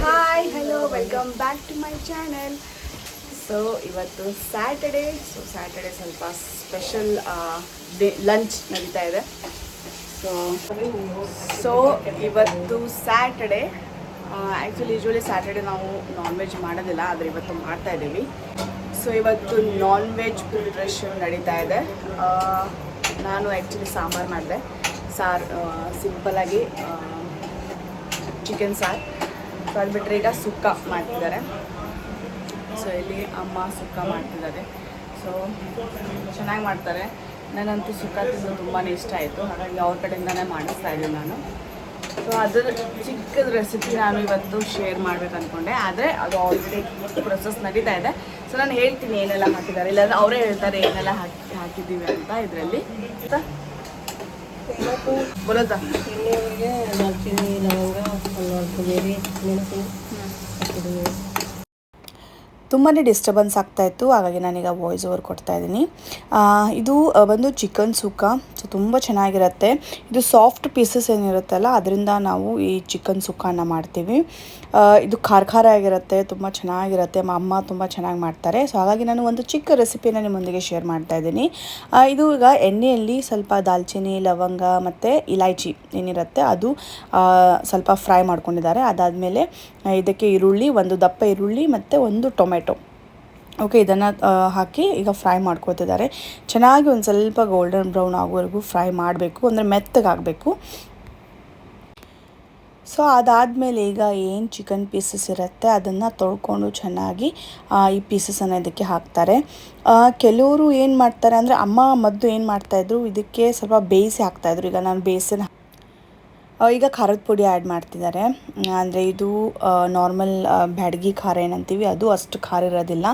Hi hello welcome back to my channel. So ಇವತ್ತು Saturday. Saturday ಸ್ವಲ್ಪ special day lunch ನಡೀತಾ ಇದೆ. So ಇವತ್ತು ಸ್ಯಾಟರ್ಡೇ. ಆ್ಯಕ್ಚುಲಿ ಯೂಶ್ವಲಿ ಸ್ಯಾಟರ್ಡೇ ನಾವು ನಾನ್ ವೆಜ್ ಮಾಡೋದಿಲ್ಲ, ಆದರೆ ಇವತ್ತು ಮಾಡ್ತಾ ಇದ್ದೀವಿ. ಸೊ ಇವತ್ತು ನಾನ್ ವೆಜ್ ಪ್ರಿಪ್ರೇಷನ್ ನಡೀತಾ ಇದೆ. ನಾನು ಆ್ಯಕ್ಚುಲಿ ಸಾಂಬಾರು ಮಾಡಿದೆ. ಸಿಂಪಲಾಗಿ ಚಿಕನ್ ಸಾರು. ಸೊ ಅದು ಬಿಟ್ಟರೆ ಈಗ ಸುಕ್ಕ ಮಾಡ್ತಿದ್ದಾರೆ. ಸೊ ಇಲ್ಲಿ ಅಮ್ಮ ಸುಕ್ಕ ಮಾಡ್ತಿದ್ದಾರೆ. ಸೊ ಚೆನ್ನಾಗಿ ಮಾಡ್ತಾರೆ. ನನಗಂತೂ ಸುಕ್ಕ ತಿನ್ನೋದು ತುಂಬಾ ಇಷ್ಟ ಆಯಿತು, ಹಾಗಾಗಿ ಅವ್ರ ಕಡೆಯಿಂದನೇ ಮಾಡಿಸ್ತಾ ಇದ್ದೀನಿ ನಾನು. ಸೊ ಅದರ ಚಿಕ್ಕದ ರೆಸಿಪಿ ನಾನು ಇವತ್ತು ಶೇರ್ ಮಾಡ್ಬೇಕು ಅಂದ್ಕೊಂಡೆ, ಆದರೆ ಅದು ಆಲ್ರೆಡಿ ಪ್ರೊಸೆಸ್ ನಡೀತಾ ಇದೆ. ಸೊ ನಾನು ಹೇಳ್ತೀನಿ ಏನೆಲ್ಲ ಹಾಕಿದ್ದಾರೆ, ಇಲ್ಲಾಂದರೆ ಅವರೇ ಹೇಳ್ತಾರೆ ಏನೆಲ್ಲ ಹಾಕಿದ್ದೀವಿ ಅಂತ ಇದರಲ್ಲಿ. ಬರೋದಾ ಎಣ್ಣೆಗೆ ದಾಲ್ಚಿನ್ನಿ ಲವಂಗ ಒಂದು ಬೇರೆ ಮೆಣಸು ಹಾಕಿದ್ದೀವಿ. ತುಂಬಾ ಡಿಸ್ಟರ್ಬೆನ್ಸ್ ಆಗ್ತಾಯಿತ್ತು, ಹಾಗಾಗಿ ನಾನೀಗ ವಾಯ್ಸ್ ಓವರ್ ಕೊಡ್ತಾಯಿದ್ದೀನಿ. ಇದು ಬಂದು ಚಿಕನ್ ಸುಕ್ಕ. ಸೊ ತುಂಬ ಚೆನ್ನಾಗಿರುತ್ತೆ. ಇದು ಸಾಫ್ಟ್ ಪೀಸಸ್ ಏನಿರುತ್ತಲ್ಲ ಅದರಿಂದ ನಾವು ಈ ಚಿಕನ್ ಸುಕ್ಕನ ಮಾಡ್ತೀವಿ. ಇದು ಖಾರ ಆಗಿರುತ್ತೆ, ತುಂಬ ಚೆನ್ನಾಗಿರುತ್ತೆ. ಅಮ್ಮ ತುಂಬ ಚೆನ್ನಾಗಿ ಮಾಡ್ತಾರೆ. ಸೊ ಹಾಗಾಗಿ ನಾನು ಒಂದು ಚಿಕ್ಕ ರೆಸಿಪಿನ ನಿಮ್ಮೊಂದಿಗೆ ಶೇರ್ ಮಾಡ್ತಾಯಿದ್ದೀನಿ. ಇದು ಈಗ ಎಣ್ಣೆಯಲ್ಲಿ ಸ್ವಲ್ಪ ದಾಲ್ಚಿನ್ನಿ ಲವಂಗ ಮತ್ತು ಇಲೈಚಿ ಏನಿರುತ್ತೆ ಅದು ಸ್ವಲ್ಪ ಫ್ರೈ ಮಾಡ್ಕೊಂಡಿದ್ದಾರೆ. ಅದಾದಮೇಲೆ ಇದಕ್ಕೆ ಈರುಳ್ಳಿ, ಒಂದು ದಪ್ಪ ಈರುಳ್ಳಿ ಮತ್ತು ಒಂದು ಟೊಮೆಟೊ, ಓಕೆ, ಇದನ್ನು ಹಾಕಿ ಈಗ ಫ್ರೈ ಮಾಡ್ಕೊತಿದ್ದಾರೆ. ಚೆನ್ನಾಗಿ ಒಂದು ಸ್ವಲ್ಪ ಗೋಲ್ಡನ್ ಬ್ರೌನ್ ಆಗೋವರೆಗೂ ಫ್ರೈ ಮಾಡಬೇಕು, ಅಂದರೆ ಮೆತ್ತಗಾಗಬೇಕು. ಸೊ ಅದಾದಮೇಲೆ ಈಗ ಏನು ಚಿಕನ್ ಪೀಸಸ್ ಇರುತ್ತೆ ಅದನ್ನು ತೊಳ್ಕೊಂಡು ಚೆನ್ನಾಗಿ ಈ ಪೀಸಸನ್ನು ಇದಕ್ಕೆ ಹಾಕ್ತಾರೆ. ಕೆಲವರು ಏನು ಮಾಡ್ತಾರೆ ಅಂದರೆ, ಅಮ್ಮ ಮೊದಲು ಏನು ಮಾಡ್ತಾಯಿದ್ರು, ಇದಕ್ಕೆ ಸ್ವಲ್ಪ ಬೇಯಿಸಿ ಹಾಕ್ತಾಯಿದ್ರು. ಈಗ ನಾನು ಬೇಯಿಸಿನ ಈಗ ಖಾರದ ಪುಡಿ ಆ್ಯಡ್ ಮಾಡ್ತಿದ್ದಾರೆ. ಅಂದರೆ ಇದು ನಾರ್ಮಲ್ ಬ್ಯಾಡಗಿ ಖಾರ ಏನಂತೀವಿ ಅದು ಅಷ್ಟು ಖಾರ ಇರೋದಿಲ್ಲ.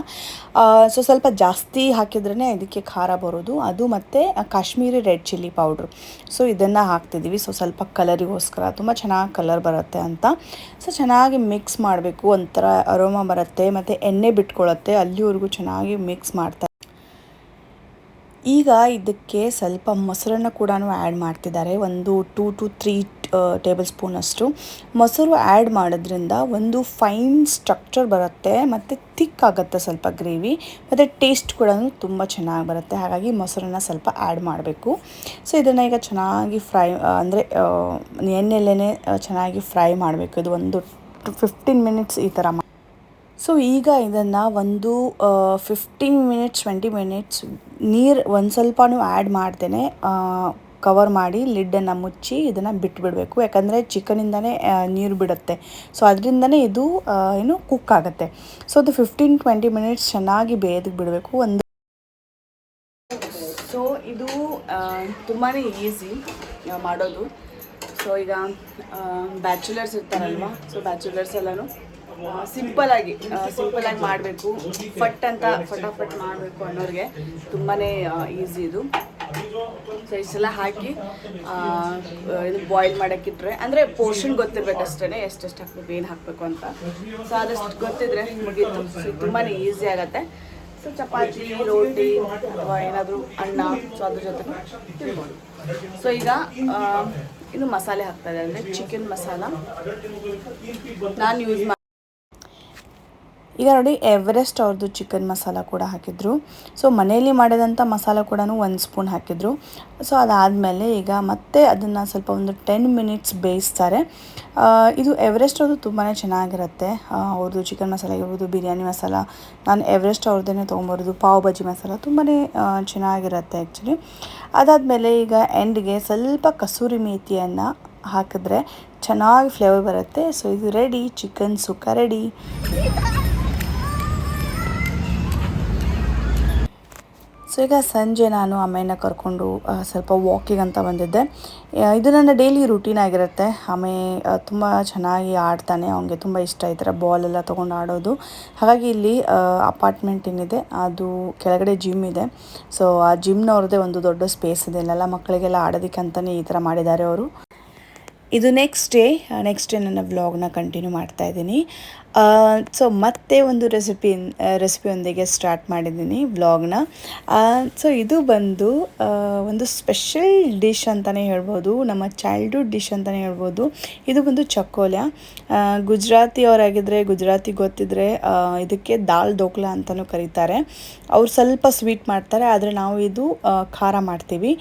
ಸೊ ಸ್ವಲ್ಪ ಜಾಸ್ತಿ ಹಾಕಿದ್ರೇ ಇದಕ್ಕೆ ಖಾರ ಬರೋದು. ಅದು ಮತ್ತು Kashmiri red chilli powder. So ಇದನ್ನು ಹಾಕ್ತಿದ್ದೀವಿ. ಸೊ ಸ್ವಲ್ಪ ಕಲರಿಗೋಸ್ಕರ, ತುಂಬ ಚೆನ್ನಾಗಿ ಕಲರ್ ಬರುತ್ತೆ ಅಂತ. ಸೊ ಚೆನ್ನಾಗಿ ಮಿಕ್ಸ್ ಮಾಡಬೇಕು, ಒಂಥರ ಅರೋಮಾ ಬರುತ್ತೆ ಮತ್ತು ಎಣ್ಣೆ ಬಿಟ್ಕೊಳ್ಳುತ್ತೆ. ಅಲ್ಲಿವರೆಗೂ ಚೆನ್ನಾಗಿ ಮಿಕ್ಸ್ ಮಾಡ್ತಾರೆ. ಈಗ ಇದಕ್ಕೆ ಸ್ವಲ್ಪ ಮೊಸರನ್ನು ಕೂಡ ಆ್ಯಡ್ ಮಾಡ್ತಿದ್ದಾರೆ. ಒಂದು 2 to 3 ಟೇಬಲ್ ಸ್ಪೂನ್ ಅಷ್ಟು ಮೊಸರು ಆ್ಯಡ್ ಮಾಡೋದ್ರಿಂದ ಒಂದು ಫೈನ್ ಸ್ಟ್ರಕ್ಚರ್ ಬರುತ್ತೆ ಮತ್ತು ಥಿಕ್ ಆಗುತ್ತೆ ಸ್ವಲ್ಪ ಗ್ರೇವಿ, ಮತ್ತು ಟೇಸ್ಟ್ ಕೂಡ ತುಂಬ ಚೆನ್ನಾಗಿ ಬರುತ್ತೆ. ಹಾಗಾಗಿ ಮೊಸರನ್ನು ಸ್ವಲ್ಪ ಆ್ಯಡ್ ಮಾಡಬೇಕು. ಸೊ ಇದನ್ನು ಈಗ ಚೆನ್ನಾಗಿ ಫ್ರೈ, ಅಂದರೆ ಎಣ್ಣೆಲ್ಲೇ ಚೆನ್ನಾಗಿ ಫ್ರೈ ಮಾಡಬೇಕು. ಇದು ಒಂದು 15 ಮಿನಿಟ್ಸ್ ಈ ಥರ. ಸೊ ಈಗ ಇದನ್ನು ಒಂದು 15 ಮಿನಿಟ್ಸ್ 20 ಮಿನಿಟ್ಸ್ ನೀರು ಒಂದು ಸ್ವಲ್ಪನೂ ಆ್ಯಡ್ ಮಾಡ್ತೇನೆ ಕವರ್ ಮಾಡಿ ಲಿಡ್ಡನ್ನು ಮುಚ್ಚಿ ಇದನ್ನು ಬಿಟ್ಟುಬಿಡಬೇಕು. ಯಾಕಂದರೆ ಚಿಕನಿಂದನೇ ನೀರು ಬಿಡುತ್ತೆ. ಸೊ ಅದರಿಂದನೇ ಇದು ಕುಕ್ ಆಗುತ್ತೆ. ಸೊ ಅದು 15-20 ಮಿನಿಟ್ಸ್ ಚೆನ್ನಾಗಿ ಬೇಯದಕ್ಕೆ ಬಿಡಬೇಕು. ಸೊ ಇದು ತುಂಬಾ ಈಸಿ ಮಾಡೋದು. ಸೊ ಈಗ ಬ್ಯಾಚುಲರ್ಸ್ ಇರ್ತಾರಲ್ವ, ಸೊ ಬ್ಯಾಚುಲರ್ಸ್ ಎಲ್ಲನೂ ಸಿಂಪಲಾಗಿ ಮಾಡಬೇಕು, ಫಟಾಫಟ್ ಮಾಡಬೇಕು ಅನ್ನೋರಿಗೆ ತುಂಬಾ ಈಸಿ ಇದು. ಸೊ ಇಷ್ಟೆಲ್ಲ ಹಾಕಿ ಇದು ಬಾಯ್ಲ್ ಮಾಡೋಕ್ಕಿಟ್ರೆ, ಅಂದರೆ ಪೋರ್ಷನ್ ಗೊತ್ತಿರಬೇಕಷ್ಟೇ, ಎಷ್ಟೆಷ್ಟು ಹಾಕಬೇಕು, ಏನು ಹಾಕಬೇಕು ಅಂತ. ಸೊ ಅದಷ್ಟು ಗೊತ್ತಿದ್ರೆ ಮುಗೀತು. ಸೊ ತುಂಬಾ ಈಸಿ ಆಗುತ್ತೆ. ಸೊ ಚಪಾತಿ, ರೋಟಿ ಅಥವಾ ಏನಾದರೂ ಅನ್ನ, ಸೊ ಅದ್ರ ಜೊತೆ ತಿನ್ಬೋದು. ಸೊ ಈಗ ಇನ್ನು ಮಸಾಲೆ ಹಾಕ್ತಾಯಿದೆ, ಅಂದರೆ ಚಿಕನ್ ಮಸಾಲ ನಾನು ಯೂಸ್ ಮಾಡಿ. ಈಗ ನೋಡಿ, ಎವರೆಸ್ಟ್ ಅವ್ರದ್ದು ಚಿಕನ್ ಮಸಾಲ ಕೂಡ ಹಾಕಿದ್ರು. ಸೊ ಮನೆಯಲ್ಲಿ ಮಾಡಿದಂಥ ಮಸಾಲ ಕೂಡ 1 ಸ್ಪೂನ್ ಹಾಕಿದ್ರು. ಸೊ ಅದಾದಮೇಲೆ ಈಗ ಮತ್ತೆ ಅದನ್ನು ಸ್ವಲ್ಪ ಒಂದು 10 ಮಿನಿಟ್ಸ್ ಬೇಯಿಸ್ತಾರೆ. ಇದು ಎವರೆಸ್ಟ್ ಅವ್ರದ್ದು ತುಂಬಾ ಚೆನ್ನಾಗಿರುತ್ತೆ. ಅವ್ರದ್ದು ಚಿಕನ್ ಮಸಾಲ ಆಗಿರ್ಬೋದು, ಬಿರಿಯಾನಿ ಮಸಾಲ, ನಾನು ಎವರೆಸ್ಟ್ ಅವ್ರದ್ದೇ ತೊಗೊಂಬರೋದು. ಪಾವ್ ಭಾಜಿ ಮಸಾಲ ತುಂಬಾ ಚೆನ್ನಾಗಿರುತ್ತೆ ಆ್ಯಕ್ಚುಲಿ. ಅದಾದಮೇಲೆ ಈಗ ಎಂಡ್ಗೆ ಸ್ವಲ್ಪ ಕಸೂರಿ ಮೇಥಿಯನ್ನು ಹಾಕಿದ್ರೆ ಚೆನ್ನಾಗಿ ಫ್ಲೇವರ್ ಬರುತ್ತೆ. ಸೊ ಇದು ರೆಡಿ, ಚಿಕನ್ ಸುಕ್ಕ ರೆಡಿ. ಸೊ ಈಗ ಸಂಜೆ ನಾನು ಅಮ್ಮೆನ ಕರ್ಕೊಂಡು ಸ್ವಲ್ಪ ವಾಕಿಂಗ್ ಅಂತ ಬಂದಿದ್ದೆ. ಇದು ನನ್ನ ಡೈಲಿ ರೂಟೀನ್ ಆಗಿರುತ್ತೆ. ಅಮ್ಮೆ ತುಂಬ ಚೆನ್ನಾಗಿ ಆಡ್ತಾನೆ, ಅವನಿಗೆ ತುಂಬ ಇಷ್ಟ ಈ ಥರ ಬಾಲೆಲ್ಲ ತೊಗೊಂಡು ಆಡೋದು. ಹಾಗಾಗಿ ಇಲ್ಲಿ ಅಪಾರ್ಟ್ಮೆಂಟ್ ಏನಿದೆ ಅದು ಕೆಳಗಡೆ ಜಿಮ್ ಇದೆ. ಸೊ ಆ ಜಿಮ್ನವ್ರದ್ದೇ ಒಂದು ದೊಡ್ಡ ಸ್ಪೇಸ್ ಇದೆ, ಇಲ್ಲೆಲ್ಲ ಮಕ್ಕಳಿಗೆಲ್ಲ ಆಡೋದಕ್ಕೆ ಅಂತಲೇ ಈ ಥರ ಮಾಡಿದ್ದಾರೆ ಅವರು. ಇದು ನೆಕ್ಸ್ಟ್ ಡೇ ನನ್ನ ವ್ಲಾಗ್ನ ಕಂಟಿನ್ಯೂ ಮಾಡ್ತಾಯಿದ್ದೀನಿ. ಸೊ ಮತ್ತೆ ಒಂದು ರೆಸಿಪಿಯೊಂದಿಗೆ ಸ್ಟಾರ್ಟ್ ಮಾಡಿದ್ದೀನಿ ವ್ಲಾಗ್ನ. ಸೊ ಇದು ಬಂದು ಒಂದು ಸ್ಪೆಷಲ್ ಡಿಶ್ ಅಂತಲೇ ಹೇಳ್ಬೋದು, ನಮ್ಮ ಚೈಲ್ಡ್ಹುಡ್ ಡಿಶ್ ಅಂತಲೇ ಹೇಳ್ಬೋದು. ಇದು ಬಂದು ಚಕ್ಕೋಲ್ಯ. ಗುಜರಾತಿಯವರಾಗಿದ್ದರೆ, ಗುಜರಾತಿ ಗೊತ್ತಿದ್ದರೆ ಇದಕ್ಕೆ ದಾಲ್ ಢೋಕ್ಲಾ ಅಂತಲೂ ಕರೀತಾರೆ. ಅವ್ರು ಸ್ವಲ್ಪ ಸ್ವೀಟ್ ಮಾಡ್ತಾರೆ, ಆದರೆ ನಾವು ಇದು ಖಾರ ಮಾಡ್ತೀವಿ.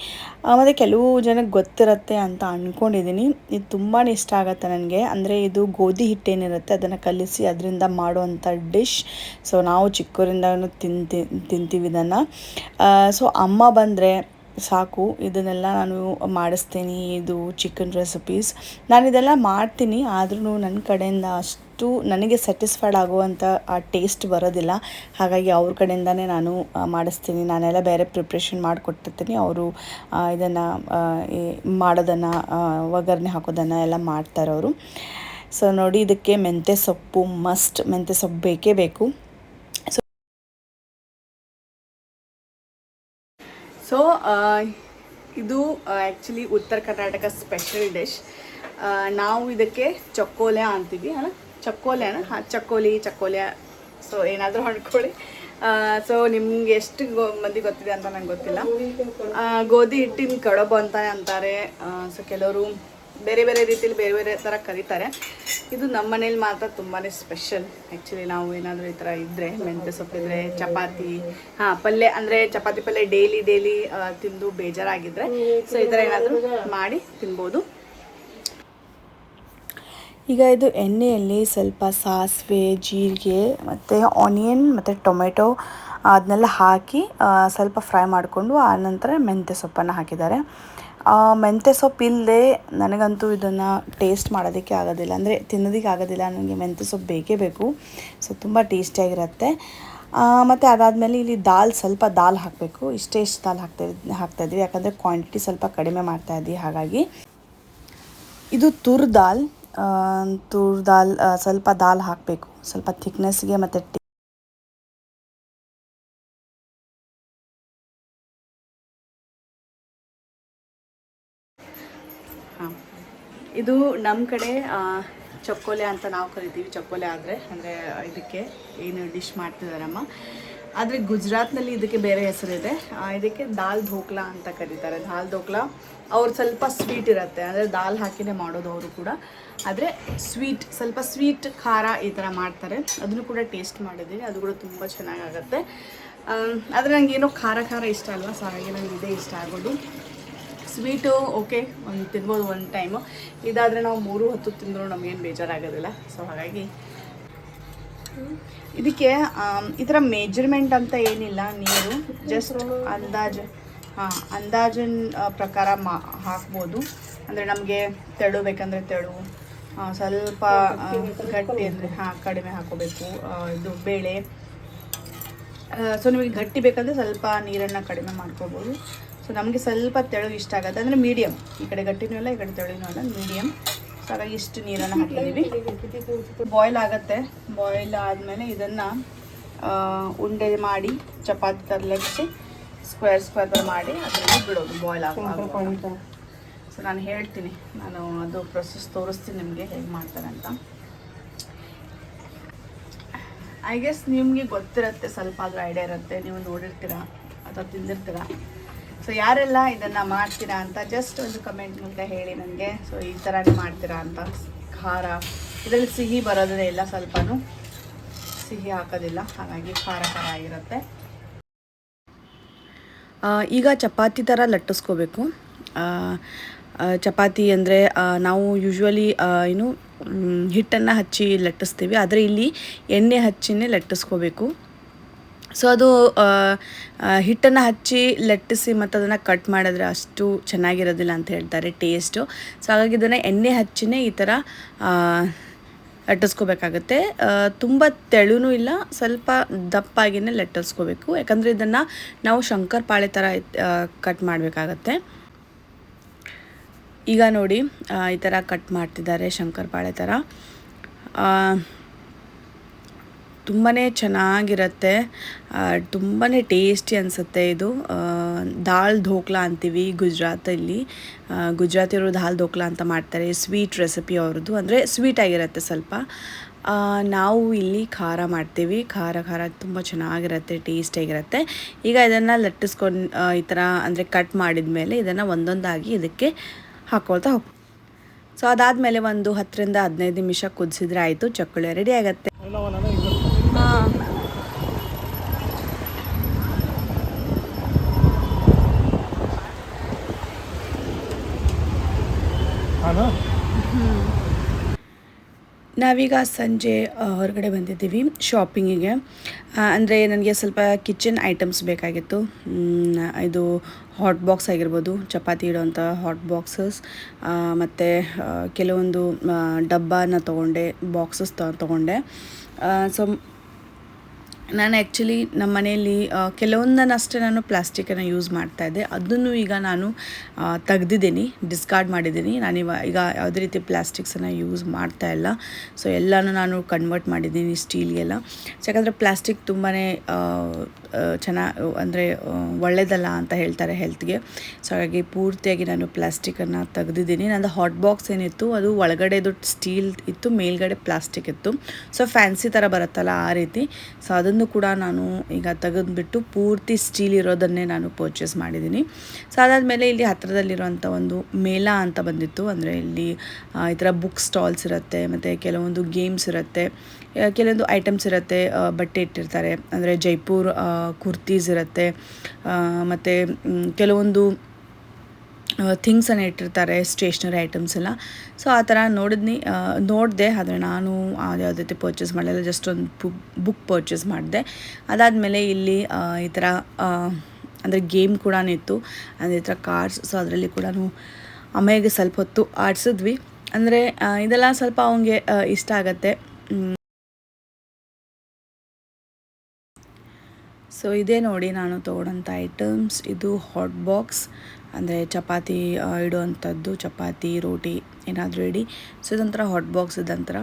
ಮತ್ತು ಕೆಲವು ಜನಕ್ಕೆ ಗೊತ್ತಿರುತ್ತೆ ಅಂತ ಅಂದ್ಕೊಂಡಿದ್ದೀನಿ. ಇದು ತುಂಬಾ ಇಷ್ಟ ಆಗುತ್ತೆ ನನಗೆ. ಅಂದರೆ ಇದು ಗೋಧಿ ಹಿಟ್ಟೇನಿರುತ್ತೆ ಅದನ್ನು ಕಲಿಸಿ ಅದರಿಂದ ಮಾಡುವಂಥ ಡಿಶ್. ಸೊ ನಾವು ಚಿಕ್ಕವರಿಂದನೂ ತಿಂತೀವಿ ಇದನ್ನು. ಸೊ ಅಮ್ಮ ಬಂದರೆ ಸಾಕು ಇದನ್ನೆಲ್ಲ ನಾನು ಮಾಡಿಸ್ತೀನಿ. ಇದು ಚಿಕನ್ ರೆಸಿಪೀಸ್ ನಾನು ಇದೆಲ್ಲ ಮಾಡ್ತೀನಿ, ಆದ್ರೂ ನನ್ನ ಕಡೆಯಿಂದ ಅಷ್ಟು ನನಗೆ ಸ್ಯಾಟಿಸ್ಫೈಡ್ ಆಗುವಂಥ ಆ ಟೇಸ್ಟ್ ಬರೋದಿಲ್ಲ. ಹಾಗಾಗಿ ಅವ್ರ ಕಡೆಯಿಂದನೇ ನಾನು ಮಾಡಿಸ್ತೀನಿ. ನಾನೆಲ್ಲ ಬೇರೆ ಪ್ರಿಪ್ರೇಷನ್ ಮಾಡಿಕೊಟ್ಟಿರ್ತೀನಿ, ಅವರು ಇದನ್ನು ಮಾಡೋದನ್ನು, ಒಗ್ಗರಣೆ ಹಾಕೋದನ್ನು ಎಲ್ಲ ಮಾಡ್ತಾರೆ ಅವರು. ಸೊ ನೋಡಿ, ಇದಕ್ಕೆ ಮೆಂತ್ಯ ಸೊಪ್ಪು ಮಸ್ಟ್, ಮೆಂತ್ಯ ಸೊಪ್ಪು ಬೇಕೇ ಬೇಕು. ಸೊ ಇದು ಆ್ಯಕ್ಚುಲಿ ಉತ್ತರ ಕರ್ನಾಟಕ ಸ್ಪೆಷಲ್ ಡಿಶ್. ನಾವು ಇದಕ್ಕೆ ಚಕ್ಕೋಲ್ಯ ಅಂತೀವಿ ಅಲ್ಲ, ಚಕ್ಕೋಲ್ಯನ, ಹಾಂ ಚಕ್ಕೋಲ್ಯ. ಸೊ ಏನಾದರೂ ಅಂದ್ಕೊಳ್ಳಿ. ಸೊ ನಿಮ್ಗೆ ಎಷ್ಟು ಮಂದಿ ಗೊತ್ತಿದೆ ಅಂತ ನಂಗೆ ಗೊತ್ತಿಲ್ಲ. ಗೋಧಿ ಹಿಟ್ಟಿನ ಕಡುಬು ಅಂತಾನೆ ಅಂತಾರೆ. ಸೊ ಕೆಲವರು ಬೇರೆ ಬೇರೆ ರೀತಿಯಲ್ಲಿ ಬೇರೆ ಬೇರೆ ಥರ ಕರೀತಾರೆ. ಇದು ನಮ್ಮ ಮನೇಲಿ ಮಾತ್ರ ತುಂಬಾ ಸ್ಪೆಷಲ್. ಆ್ಯಕ್ಚುಲಿ ನಾವು ಏನಾದರೂ ಈ ಥರ ಇದ್ದರೆ, ಮೆಂತ್ಯ ಸೊಪ್ಪಿದ್ರೆ, ಚಪಾತಿ, ಪಲ್ಯ ಅಂದರೆ ಚಪಾತಿ ಪಲ್ಯ ಡೈಲಿ ತಿಂದು ಬೇಜಾರಾಗಿದ್ದರೆ ಸೊ ಈ ಥರ ಏನಾದರೂ ಮಾಡಿ ತಿನ್ಬೋದು. ಈಗ ಇದು ಎಣ್ಣೆಯಲ್ಲಿ ಸ್ವಲ್ಪ ಸಾಸಿವೆ, ಜೀರಿಗೆ ಮತ್ತು ಆನಿಯನ್ ಮತ್ತು ಟೊಮೆಟೊ ಅದನ್ನೆಲ್ಲ ಹಾಕಿ ಸ್ವಲ್ಪ ಫ್ರೈ ಮಾಡಿಕೊಂಡು ಆನಂತರ ಮೆಂತ್ಯ ಸೊಪ್ಪನ್ನು ಹಾಕಿದ್ದಾರೆ. ಮೆಂತ್ಯ ಸೊಪ್ಪು ಇಲ್ಲದೆ ನನಗಂತೂ ಇದನ್ನು ಟೇಸ್ಟ್ ಮಾಡೋದಕ್ಕೆ ಆಗೋದಿಲ್ಲ, ಅಂದರೆ ತಿನ್ನೋದಕ್ಕೆ ಆಗೋದಿಲ್ಲ. ನನಗೆ ಮೆಂತ್ಯ ಸೊಪ್ಪು ಬೇಕೇ ಬೇಕು. ಸೊ ತುಂಬ ಟೇಸ್ಟಿಯಾಗಿರುತ್ತೆ. ಮತ್ತು ಅದಾದಮೇಲೆ ಇಲ್ಲಿ ಸ್ವಲ್ಪ ದಾಲ್ ಹಾಕಬೇಕು. ಇಷ್ಟು ದಾಲ್ ಹಾಕ್ತಾಯಿದ್ವಿ, ಯಾಕಂದರೆ ಕ್ವಾಂಟಿಟಿ ಸ್ವಲ್ಪ ಕಡಿಮೆ ಮಾಡ್ತಾಯಿದ್ವಿ. ಹಾಗಾಗಿ ಇದು ತುರ್ ದಾಲ್ ಸ್ವಲ್ಪ ದಾಲ್ ಹಾಕಬೇಕು, ಸ್ವಲ್ಪ ಥಿಕ್ನೆಸ್ಗೆ ಮತ್ತು ಇದು ನಮ್ಮ ಕಡೆ ಚಕ್ಕೋಲ್ಯ ಅಂತ ನಾವು ಕರಿತೀವಿ. ಚಕ್ಕೋಲ್ಯ ಅಂದರೆ ಇದಕ್ಕೆ ಏನು ಡಿಶ್ ಮಾಡ್ತಿದ್ದಾರಮ್ಮ, ಆದರೆ ಗುಜರಾತ್ನಲ್ಲಿ ಇದಕ್ಕೆ ಬೇರೆ ಹೆಸರಿದೆ. ಇದಕ್ಕೆ ದಾಲ್ ಢೋಕ್ಲಾ ಅಂತ ಕರೀತಾರೆ. ದಾಲ್ ಢೋಕ್ಲಾ ಅವ್ರು ಸ್ವಲ್ಪ ಸ್ವೀಟ್ ಇರುತ್ತೆ, ಅಂದರೆ ದಾಲ್ ಹಾಕಿನೇ ಮಾಡೋದು ಅವರು ಕೂಡ. ಆದರೆ ಸ್ವಲ್ಪ ಸ್ವೀಟ್ ಖಾರ ಈ ಥರ ಮಾಡ್ತಾರೆ. ಅದನ್ನು ಕೂಡ ಟೇಸ್ಟ್ ಮಾಡಿದ್ದೀನಿ, ಅದು ಕೂಡ ತುಂಬ ಚೆನ್ನಾಗಾಗತ್ತೆ. ಆದರೆ ನನಗೇನೋ ಖಾರ ಇಷ್ಟ ಅಲ್ವಾ, ಸೊ ಹಾಗಾಗಿ ನನಗೆ ಇದೇ ಇಷ್ಟ ಆಗೋದು. ಸ್ವೀಟು ಓಕೆ, ತಿನ್ಬೋದು ಒಂದು ಟೈಮು. ಇದಾದರೆ ನಾವು 3 ಹೊತ್ತು ತಿಂದರೂ ನಮಗೇನು ಬೇಜಾರಾಗೋದಿಲ್ಲ. ಸೊ ಹಾಗಾಗಿ ಇದಕ್ಕೆ ಈ ಥರ ಮೆಜರ್ಮೆಂಟ್ ಅಂತ ಏನಿಲ್ಲ, ನೀರು ಜಸ್ಟ್ ಅಂದಾಜಿನ ಪ್ರಕಾರ ಹಾಕ್ಬೋದು. ಅಂದರೆ ನಮಗೆ ತೆಳು ಬೇಕಂದರೆ ತೆಳು, ಸ್ವಲ್ಪ ಗಟ್ಟಿ ಅಂದರೆ ಕಡಿಮೆ ಹಾಕೋಬೇಕು. ಇದು ಬೇಳೆ, ಸೊ ನಿಮಗೆ ಗಟ್ಟಿ ಬೇಕಂದರೆ ಸ್ವಲ್ಪ ನೀರನ್ನು ಕಡಿಮೆ ಮಾಡ್ಕೋಬೋದು. ಸೊ ನಮಗೆ ಸ್ವಲ್ಪ ತೆಳು ಇಷ್ಟ ಆಗುತ್ತೆ, ಅಂದರೆ ಮೀಡಿಯಮ್, ಈ ಕಡೆ ಗಟ್ಟಿನೂ ಇಲ್ಲ ಈ ಕಡೆ ತೆಳುನೂ ಇಲ್ಲ, ಮೀಡಿಯಮ್. ಸೊ ಹಾಗಾಗಿ ಇಷ್ಟು ನೀರನ್ನು ಹಾಕಿದ್ದೀವಿ. ಬಾಯ್ಲ್ ಆಗುತ್ತೆ. ಬಾಯ್ಲ್ ಆದಮೇಲೆ ಇದನ್ನು ಉಂಡೆ ಮಾಡಿ ಚಪಾತಿ ಥರ ಲಟ್ಟಿಸಿ ಸ್ಕ್ವೇರ್ ಥರ ಮಾಡಿ ಅದರಲ್ಲಿ ಬಿಡೋದು ಬಾಯ್ಲ್ ಆಗೋದು. ಸೊ ನಾನು ಹೇಳ್ತೀನಿ, ನಾನು ಅದು ಪ್ರೊಸೆಸ್ ತೋರಿಸ್ತೀನಿ ನಿಮಗೆ ಹೇಗೆ ಮಾಡ್ತಾರೆ ಅಂತ. ಐ ಗೆಸ್ ನಿಮಗೆ ಗೊತ್ತಿರುತ್ತೆ, ಸ್ವಲ್ಪ ಆದರೂ ಐಡಿಯಾ ಇರುತ್ತೆ, ನೀವು ನೋಡಿರ್ತೀರ ಅಥವಾ ತಿಂದಿರ್ತೀರ. ಸೊ ಯಾರೆಲ್ಲ ಇದನ್ನು ಮಾಡ್ತೀರಾ ಅಂತ ಜಸ್ಟ್ ಒಂದು ಕಮೆಂಟ್ ಮೂಲಕ ಹೇಳಿ ನನಗೆ. ಸೊ ಈ ಥರನೇ ಮಾಡ್ತೀರಾ ಅಂತ. ಖಾರ ಇದರಲ್ಲಿ ಸಿಹಿ ಬರೋದೇ ಇಲ್ಲ, ಸ್ವಲ್ಪನೂ ಸಿಹಿ ಹಾಕೋದಿಲ್ಲ, ಹಾಗಾಗಿ ಖಾರ ಆಗಿರುತ್ತೆ. ಈಗ ಚಪಾತಿ ಥರ ಲಟ್ಟಿಸ್ಕೋಬೇಕು. ಚಪಾತಿ ಅಂದರೆ ನಾವು ಯೂಶ್ವಲಿ ಹಿಟ್ಟನ್ನು ಹಚ್ಚಿ ಲಟ್ಟಿಸ್ತೀವಿ, ಆದರೆ ಇಲ್ಲಿ ಎಣ್ಣೆ ಹಚ್ಚಿನೇ ಲಟ್ಟಿಸ್ಕೋಬೇಕು. ಸೊ ಅದು ಹಿಟ್ಟನ್ನು ಹಚ್ಚಿ ಲಟ್ಟಿಸಿ ಮತ್ತು ಅದನ್ನು ಕಟ್ ಮಾಡಿದ್ರೆ ಅಷ್ಟು ಚೆನ್ನಾಗಿರೋದಿಲ್ಲ ಅಂತ ಹೇಳ್ತಾರೆ ಟೇಸ್ಟು. ಸೊ ಹಾಗಾಗಿ ಇದನ್ನು ಎಣ್ಣೆ ಹಚ್ಚಿನೇ ಈ ಥರ ಲಟ್ಟಿಸ್ಕೋಬೇಕಾಗತ್ತೆ. ತುಂಬ ತೆಳುನೂ ಇಲ್ಲ, ಸ್ವಲ್ಪ ದಪ್ಪಾಗಿಯೇ ಲಟ್ಟಿಸ್ಕೋಬೇಕು. ಯಾಕಂದರೆ ಇದನ್ನು ನಾವು ಶಂಕರಪಾಳೆ ಥರ ಕಟ್ ಮಾಡಬೇಕಾಗತ್ತೆ. ಈಗ ನೋಡಿ ಈ ಥರ ಕಟ್ ಮಾಡ್ತಿದ್ದಾರೆ ಶಂಕರಪಾಳೆ ಥರ. ತುಂಬಾ ಚೆನ್ನಾಗಿರುತ್ತೆ, ತುಂಬಾ ಟೇಸ್ಟಿ ಅನಿಸುತ್ತೆ. ಇದು ದಾಲ್ ಢೋಕ್ಲಾ ಅಂತೀವಿ ಗುಜರಾತಲ್ಲಿ. ಗುಜರಾತಿಯವರು ದಾಲ್ ಢೋಕ್ಲಾ ಅಂತ ಮಾಡ್ತಾರೆ. ಸ್ವೀಟ್ ರೆಸಿಪಿ ಅವ್ರದ್ದು, ಅಂದರೆ ಸ್ವೀಟ್ ಆಗಿರುತ್ತೆ ಸ್ವಲ್ಪ. ನಾವು ಇಲ್ಲಿ ಖಾರ ಮಾಡ್ತೀವಿ. ಖಾರ ತುಂಬ ಚೆನ್ನಾಗಿರುತ್ತೆ, ಟೇಸ್ಟಿಯಾಗಿರುತ್ತೆ. ಈಗ ಇದನ್ನು ಲಟ್ಟಿಸ್ಕೊಂಡು ಈ ಥರ ಅಂದರೆ ಕಟ್ ಮಾಡಿದ ಮೇಲೆ ಇದನ್ನು ಒಂದೊಂದಾಗಿ ಇದಕ್ಕೆ ಹಾಕ್ಕೊಳ್ತಾ ಹೋಗ್ತೀವಿ. ಸೊ ಅದಾದಮೇಲೆ ಒಂದು 10ರಿಂದ 15 ನಿಮಿಷ ಕುದಿಸಿದ್ರೆ ಆಯಿತು, ಚಕ್ಕುಳಿ ರೆಡಿ ಆಗುತ್ತೆ. ಹಾಂ, ನಾವೀಗ ಸಂಜೆ ಹೊರಗಡೆ ಬಂದಿದ್ದೀವಿ ಶಾಪಿಂಗಿಗೆ. ಅಂದರೆ ನನಗೆ ಸ್ವಲ್ಪ ಕಿಚನ್ ಐಟಮ್ಸ್ ಬೇಕಾಗಿತ್ತು. ಇದು ಹಾಟ್ ಬಾಕ್ಸ್ ಆಗಿರ್ಬೋದು, ಚಪಾತಿ ಇಡೋವಂಥ ಹಾಟ್ ಬಾಕ್ಸಸ್, ಮತ್ತು ಕೆಲವೊಂದು ಡಬ್ಬನ ತೊಗೊಂಡೆ, ಬಾಕ್ಸಸ್ ತೊಗೊಂಡೆ. ಸೊ ನಾನು ಆ್ಯಕ್ಚುಲಿ ನಮ್ಮ ಮನೆಯಲ್ಲಿ ಕೆಲವೊಂದನ್ನಷ್ಟೇ ನಾನು ಪ್ಲಾಸ್ಟಿಕನ್ನು ಯೂಸ್ ಮಾಡ್ತಾಯಿದ್ದೆ. ಅದನ್ನು ಈಗ ನಾನು ತೆಗ್ದಿದ್ದೀನಿ, ಡಿಸ್ಕಾರ್ಡ್ ಮಾಡಿದ್ದೀನಿ. ಈಗ ಯಾವುದೇ ರೀತಿ ಪ್ಲಾಸ್ಟಿಕ್ಸನ್ನು ಯೂಸ್ ಮಾಡ್ತಾಯಿಲ್ಲ. ಸೊ ಎಲ್ಲನೂ ನಾನು ಕನ್ವರ್ಟ್ ಮಾಡಿದ್ದೀನಿ ಸ್ಟೀಲ್ಗೆಲ್ಲ. ಯಾಕಂದರೆ ಪ್ಲಾಸ್ಟಿಕ್ ತುಂಬಾ ಅಂದರೆ ಒಳ್ಳೆಯದಲ್ಲ ಅಂತ ಹೇಳ್ತಾರೆ ಹೆಲ್ತ್ಗೆ. ಸೊ ಹಾಗಾಗಿ ಪೂರ್ತಿಯಾಗಿ ನಾನು ಪ್ಲಾಸ್ಟಿಕನ್ನು ತೆಗ್ದಿದ್ದೀನಿ. ನಂದು ಹಾಟ್ ಬಾಕ್ಸ್ ಏನಿತ್ತು ಅದು ಒಳಗಡೆದು ಸ್ಟೀಲ್ ಇತ್ತು, ಮೇಲ್ಗಡೆ ಪ್ಲಾಸ್ಟಿಕ್ ಇತ್ತು. ಸೊ ಫ್ಯಾನ್ಸಿ ಥರ ಬರುತ್ತಲ್ಲ ಆ ರೀತಿ. ಸೊ ಅದನ್ನು ಕೂಡ ನಾನು ಈಗ ತೆಗೆದುಬಿಟ್ಟು ಪೂರ್ತಿ ಸ್ಟೀಲ್ ಇರೋದನ್ನೇ ನಾನು ಪರ್ಚೇಸ್ ಮಾಡಿದ್ದೀನಿ. ಸೊ ಅದಾದಮೇಲೆ ಇಲ್ಲಿ ಹತ್ತಿರದಲ್ಲಿರುವಂಥ ಒಂದು ಮೇಳಾ ಅಂತ ಬಂದಿತ್ತು. ಅಂದರೆ ಇಲ್ಲಿ ಈ ಥರ ಬುಕ್ ಸ್ಟಾಲ್ಸ್ ಇರುತ್ತೆ, ಮತ್ತು ಕೆಲವೊಂದು ಗೇಮ್ಸ್ ಇರುತ್ತೆ, ಕೆಲವೊಂದು ಐಟಮ್ಸ್ ಇರುತ್ತೆ. ಬಟ್ಟೆ ಇಟ್ಟಿರ್ತಾರೆ, ಅಂದರೆ ಜೈಪುರ್ ಕುರ್ತೀಸ್ ಇರುತ್ತೆ, ಮತ್ತು ಕೆಲವೊಂದು ಥಿಂಗ್ಸನ್ನು ಇಟ್ಟಿರ್ತಾರೆ, ಸ್ಟೇಷ್ನರಿ ಐಟಮ್ಸ್ ಎಲ್ಲ. ಸೊ ಆ ಥರ ನೋಡಿದೆ, ಆದರೆ ನಾನು ಯಾವುದೇ ರೀತಿ ಪರ್ಚೇಸ್ ಮಾಡಲಿಲ್ಲ. ಜಸ್ಟ್ ಒಂದು ಬುಕ್ ಪರ್ಚೇಸ್ ಮಾಡಿದೆ. ಅದಾದಮೇಲೆ ಇಲ್ಲಿ ಈ ಥರ ಅಂದರೆ ಗೇಮ್ ಕೂಡ ಇತ್ತು, ಅಂದರೆ ಈ ಥರ ಕಾರ್ಡ್ಸ್. ಸೊ ಅದರಲ್ಲಿ ಕೂಡ ಅಮ್ಮಗೆ ಸ್ವಲ್ಪ ಹೊತ್ತು ಆಡಿಸಿದ್ವಿ. ಅಂದರೆ ಇದೆಲ್ಲ ಸ್ವಲ್ಪ ಅವನಿಗೆ ಇಷ್ಟ ಆಗುತ್ತೆ. ಸೊ ಇದೇ ನೋಡಿ ನಾನು ತೊಗೊಂಡಂಥ ಐಟಮ್ಸ್. ಇದು ಹಾಟ್ ಬಾಕ್ಸ್, ಅಂದರೆ ಚಪಾತಿ ಇಡುವಂಥದ್ದು, ಚಪಾತಿ ರೋಟಿ ಏನಾದರೂ ಇಡಿ. ಸೊ ಇದೊಂಥರ ಹಾಟ್ ಬಾಕ್ಸ್, ಇದೊಂಥರ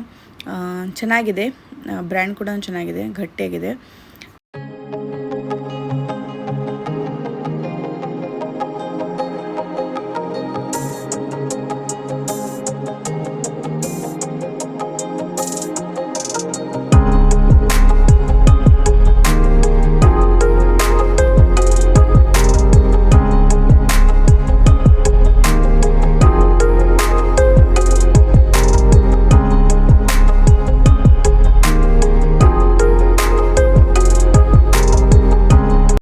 ಚೆನ್ನಾಗಿದೆ. ಬ್ರ್ಯಾಂಡ್ ಕೂಡ ಚೆನ್ನಾಗಿದೆ, ಗಟ್ಟಿಯಾಗಿದೆ.